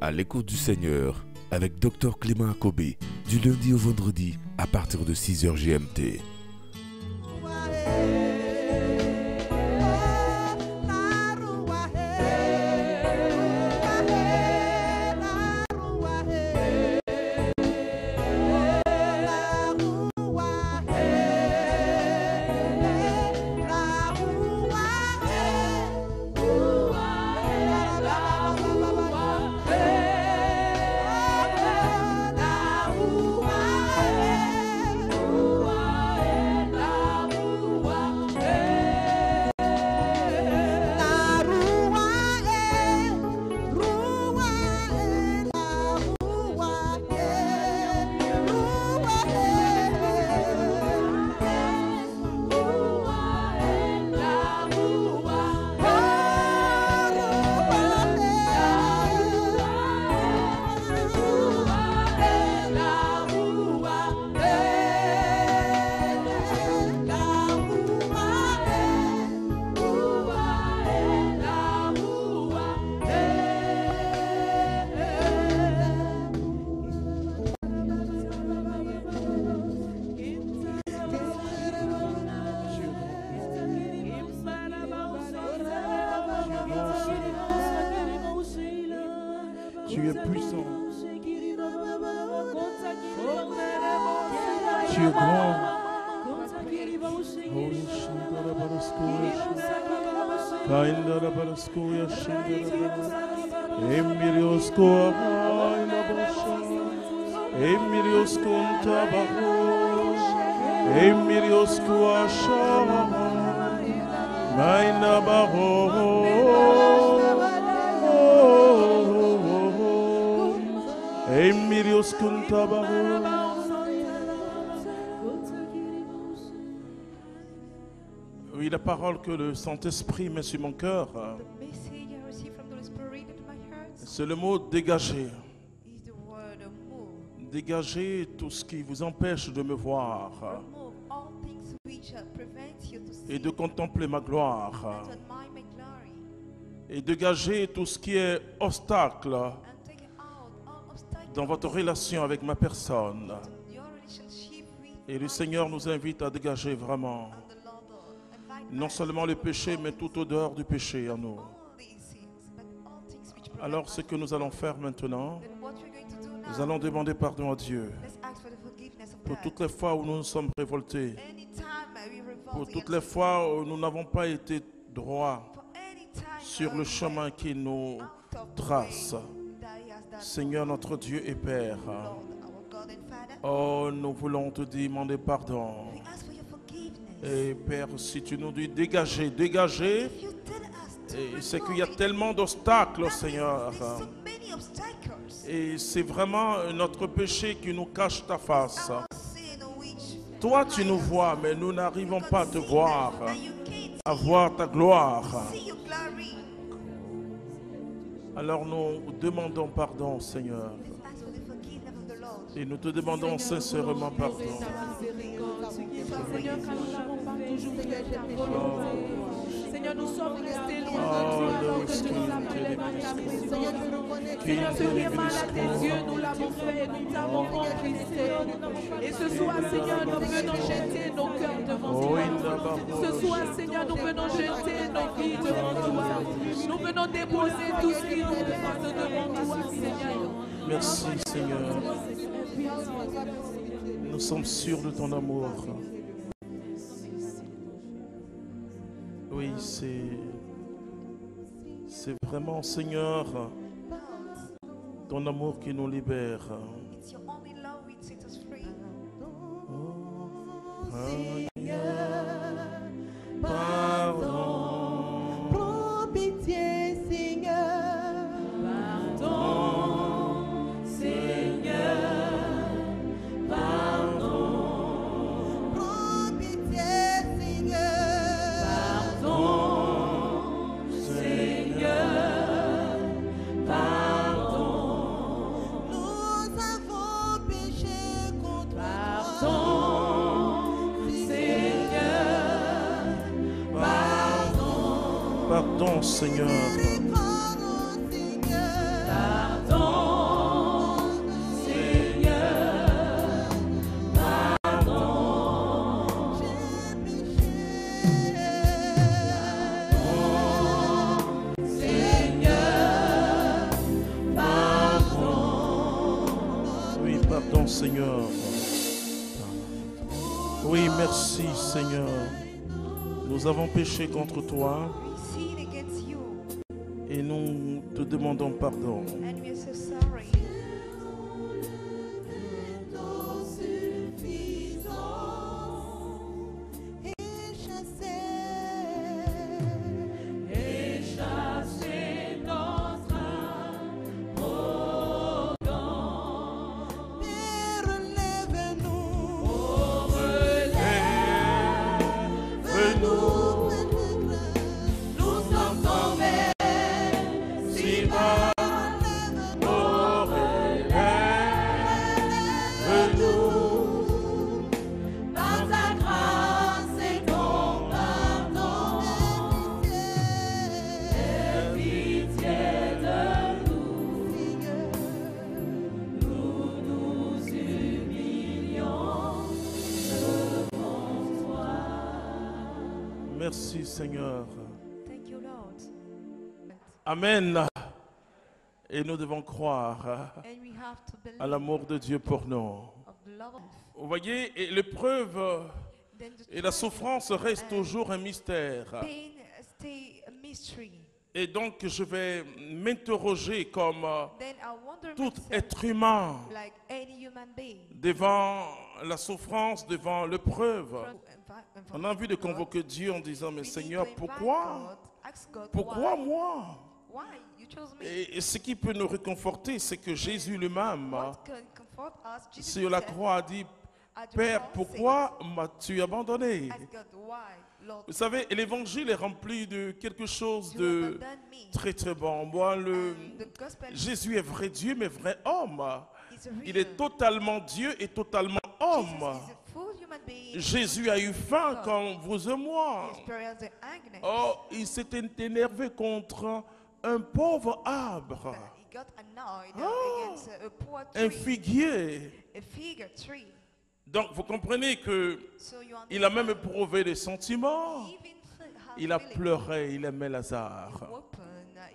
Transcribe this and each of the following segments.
À l'écoute du Seigneur avec Dr Clément Akobé du lundi au vendredi à partir de 6h GMT. Tu es puissant. Tu es grand. Oui, la parole que le Saint-Esprit met sur mon cœur, c'est le mot dégager. Dégager tout ce qui vous empêche de me voir et de contempler ma gloire. Et dégager tout ce qui est obstacle dans votre relation avec ma personne. Et le Seigneur nous invite à dégager vraiment non seulement le péché, mais toute odeur du péché en nous. Alors ce que nous allons faire maintenant, nous allons demander pardon à Dieu pour toutes les fois où nous nous sommes révoltés, pour toutes les fois où nous n'avons pas été droits sur le chemin qu'il nous trace. Seigneur notre Dieu et Père, oh, nous voulons te demander pardon. Et Père, si tu nous dis dégager, dégager, c'est qu'il y a tellement d'obstacles, Seigneur. Et c'est vraiment notre péché qui nous cache ta face. Toi, tu nous vois, mais nous n'arrivons pas à te voir, à voir ta gloire. Alors nous demandons pardon, Seigneur. Et nous te demandons sincèrement pardon. Seigneur, nous sommes restés loin. Seigneur, ce qui est mal à tes yeux, nous l'avons fait, nous t'avons contristé. Et ce soir, Seigneur, nous venons jeter nos cœurs devant toi. Ce soir, Seigneur, nous venons jeter nos vies devant toi. Nous venons déposer tout ce qui nous pèse devant toi, Seigneur. Merci, Seigneur. Nous sommes sûrs de ton amour. Oui, c'est vraiment, Seigneur, ton amour qui nous libère. Pardon. Prends pitié, Seigneur. Pardon, Seigneur. Pardon. Prends pitié, Seigneur. Pardon, Seigneur. Pardon. Nous avons péché contre toi. Pardon, Seigneur. Pardon, Seigneur. Pardon, Seigneur. Pardon, Seigneur. Oui, merci Seigneur. Nous avons péché contre toi et nous te demandons pardon. Merci Seigneur. Thank you, Lord. Amen. Et nous devons croire And we have to believe à l'amour de Dieu pour nous. of the love of Vous voyez, et l'épreuve then the et la trial souffrance restent toujours un mystère. pain stay a mystery. Et donc je vais m'interroger comme Then I wonder tout myself, être humain like any human being. devant la souffrance, devant l'épreuve. from On a envie de God, convoquer Dieu en disant, mais we need Seigneur, to invite pourquoi? God, ask God Pourquoi why? moi? Why you chose me? Et ce qui peut nous réconforter, c'est que Jésus lui-même, What can comfort us? Jesus sur la himself croix, a dit, at the Père, cross pourquoi m'as-tu abandonné? says, ask God why, Lord, Vous savez, l'évangile est rempli de quelque chose you de abandoned me. très très bon. Moi, The gospel Jésus est vrai Dieu, mais vrai homme. is Il real. est totalement Dieu et totalement Jesus homme. is a full human being. Jésus a eu faim comme vous et moi. He experienced the agony. Oh, il s'était énervé contre un pauvre arbre, He got annoyed Oh. against a poor un tree, figuier. a figure tree. Donc, vous comprenez que So you il a même understand, éprouvé des sentiments. he even had Il a feelings. pleuré, il aimait Lazare. Open,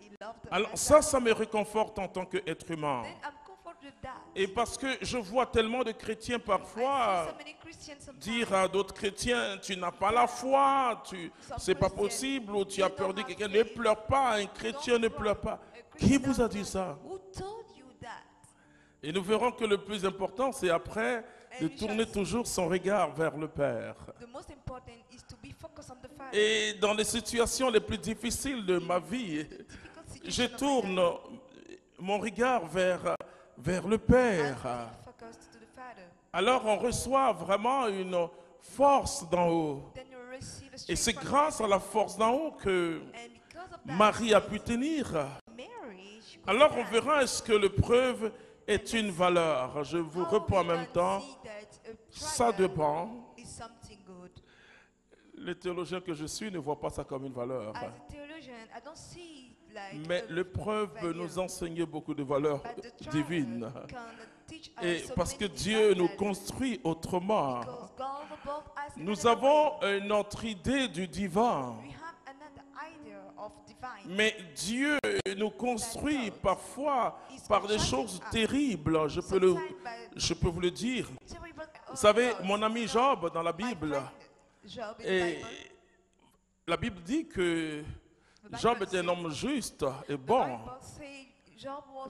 he loved Alors Lazarus. ça me réconforte en tant qu'être humain. Then I'm comforted with that. Et parce que je vois tellement de chrétiens I see parfois so many Christians sometimes dire à d'autres chrétiens, tu n'as pas la foi, c'est pas possible, ou tu as peur de quelqu'un, ne pleure pas, un chrétien ne pleure pas. Qui vous a dit ça? Who told you that? Et nous verrons que le plus important, c'est après de tourner toujours son regard vers le Père. The most important is to be focused on the Father. Et dans les situations les plus difficiles de ma vie, Difficult je situation of tourne my life, mon regard vers le I Père. stay focused to the Father. Alors on reçoit vraiment une force d'en haut. Then you receive a Et strength c'est from grâce à la force d'en haut que And because of that, Marie a pu tenir. Mary, she could Alors on stand. verra est-ce que l'épreuve est une valeur. Je vous How réponds en we même can temps, see that a ça trial dépend. is something good. Le théologien que je suis ne voit pas ça comme une valeur. As a theologian, I don't see it like Mais a l'épreuve peut value, nous enseigner beaucoup de valeurs but the trial divines. can teach us Et so parce que many Dieu nous values, construit autrement. because God above us in Nous another avons way. notre idée du divin. We have another idea of divine. Mais Dieu nous construit parfois par des choses terribles. Je peux vous le dire. Vous savez, mon ami Job dans la Bible, et la Bible dit que Job était un homme juste et bon.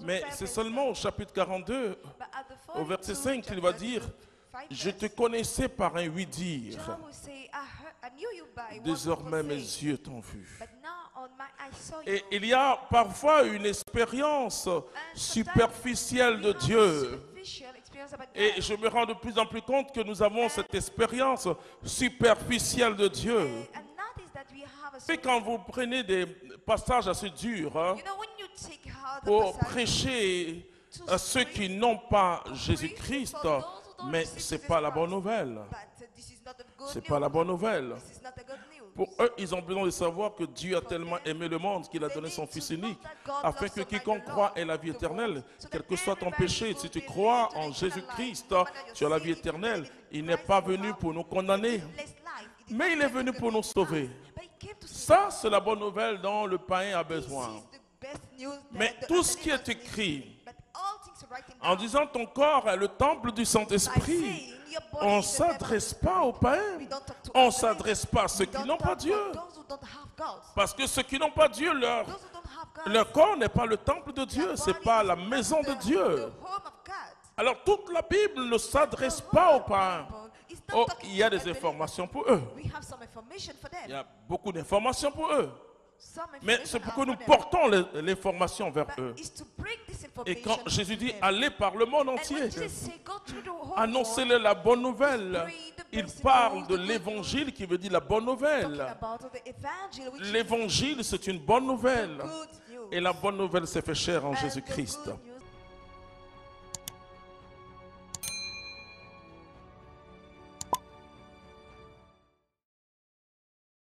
Mais c'est seulement au chapitre 42, au verset 5, qu'il va dire, je te connaissais par un oui-dire. Désormais mes yeux t'ont vu. Et il y a parfois une expérience superficielle de Dieu. Et je me rends de plus en plus compte que nous avons cette expérience superficielle de Dieu. Et quand vous prenez des passages assez durs hein, pour prêcher à ceux qui n'ont pas Jésus-Christ, mais ce n'est pas la bonne nouvelle. Ce n'est pas la bonne nouvelle. Pour eux, ils ont besoin de savoir que Dieu a tellement aimé le monde qu'il a donné son Fils unique, afin que quiconque croit ait la vie éternelle. Quel que soit ton péché, si tu crois en Jésus-Christ, tu as la vie éternelle. Il n'est pas venu pour nous condamner, mais il est venu pour nous sauver. Ça, c'est la bonne nouvelle dont le païen a besoin. Mais tout ce qui est écrit En disant ton corps est le temple du Saint-Esprit, on ne s'adresse pas aux païens. On ne s'adresse pas à ceux qui n'ont pas Dieu. Parce que ceux qui n'ont pas Dieu, leur corps n'est pas le temple de Dieu, ce n'est pas la maison de Dieu. Alors toute la Bible ne s'adresse pas aux païens. Oh, il y a des informations pour eux. Il y a beaucoup d'informations pour eux. Mais c'est pourquoi nous portons l'information vers eux. Et quand Jésus dit allez par le monde entier, annoncez-leur la bonne nouvelle. Il parle de l'évangile qui veut dire la bonne nouvelle. L'évangile, c'est une bonne nouvelle. Et la bonne nouvelle s'est fait chair en Jésus-Christ.